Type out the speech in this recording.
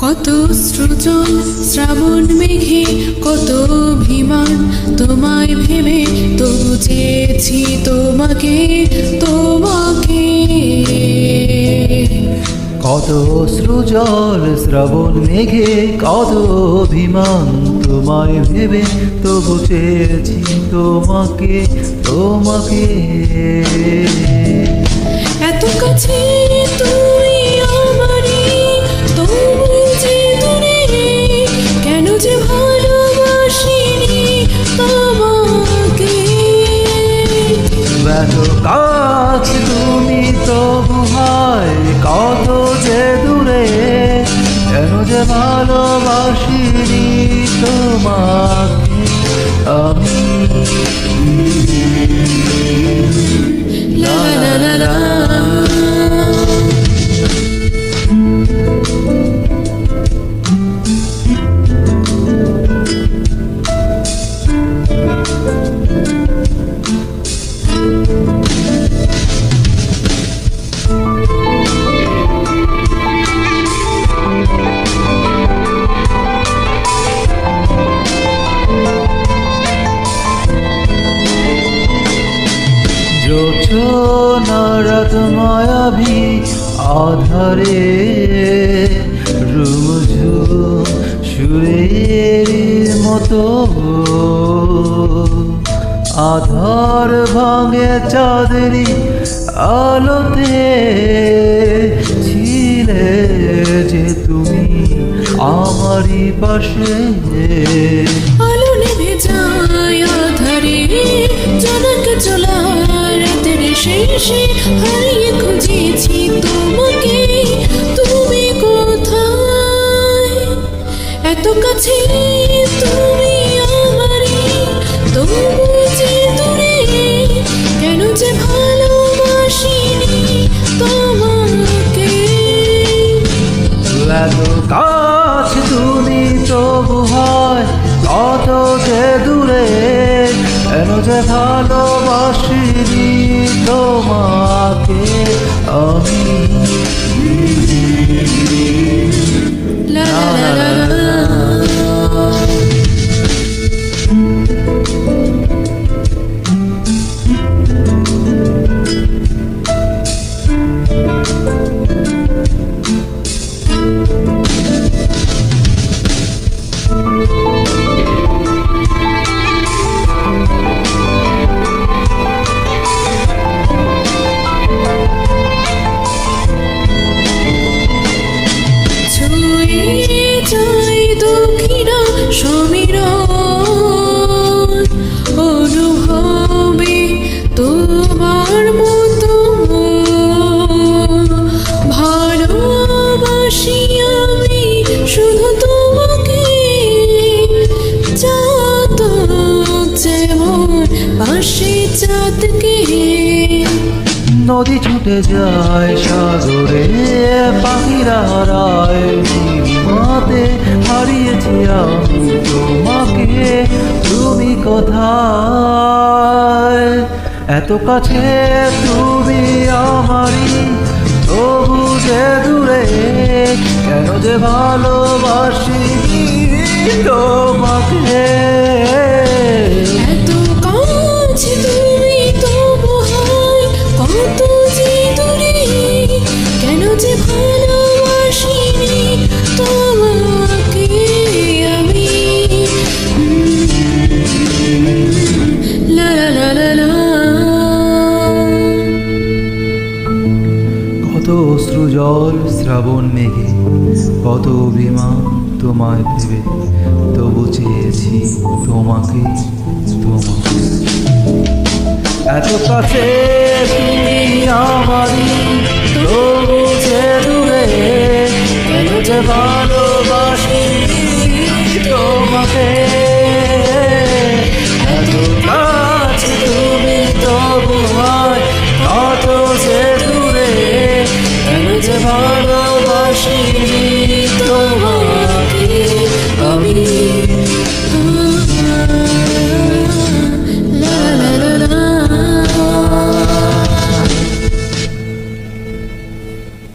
কত সৃজন শ্রাবণ মেঘে, কত অভিমান তোমায় ভেবে, তবু চেয়েছি তোমাকে, তোমাকে। কত সৃজন শ্রাবণ মেঘে, কত অভিমান তোমায় ভেবে, তবু চেয়েছি তোমাকে, তোমাকে। এত কাছে তুই আমারই, তবু যে দূরে, কেন যে ভালোবাসিনি তোমাকে। এত কাছে তুমি তবু হয় কত যে দূরে, কেন যে ভালোবাসিনি তোমাকে আমি। লা লা লা লা। রাত মায়াবী আধারে, রুমঝুম সুরের মতো আধার ভাঙে চাঁদেরি আলোতে, ছিলে যে তুমি আমারই পাশে। আলো নেভে যায় আধারে, জনক চলা রাতের শেষে, হারিয়ে খুঁজেছি তোমাকে, তুমি কোথায়। এত কাছে তুমি আমারই, তবু যে দূরে, কেন যে ভালোবাসিনি তোমাকে। এত কাছে তুমি তবু হয় কত যে দূরে, কেন যে ভালোবাসিনি তোমাকে আমি। লা লা লা লা। অনুভবে তোমার মতো ভালোবাসি আমি শুধু তোমাকে, চাঁদ যেমন পাশে চাঁদকে। নদী ছুটে যায় সাগরে, পাখিরা হারায় মাতে, হারিয়েছি আমি তোমাকে, তুমি কোথায়। এত কাছে তুমি আমারই, তবু যে দূরে, কেন যে ভালোবাসিনি তোমাকে। এত কাছে তুমি তবু হয় কত যে দূরে, কেন যে ভালোবাসিনি তোমাকে আমি। লা লা লা লা লা। কত অশ্রু জল শ্রাবণ মেঘে, কত অভিমান তোমায় ভেবে, তবু চেয়েছি তোমাকে, তোমাকে। এত কাছে তুমি আমারই, তবু যে দূরে, কেন যে ভালোবাসি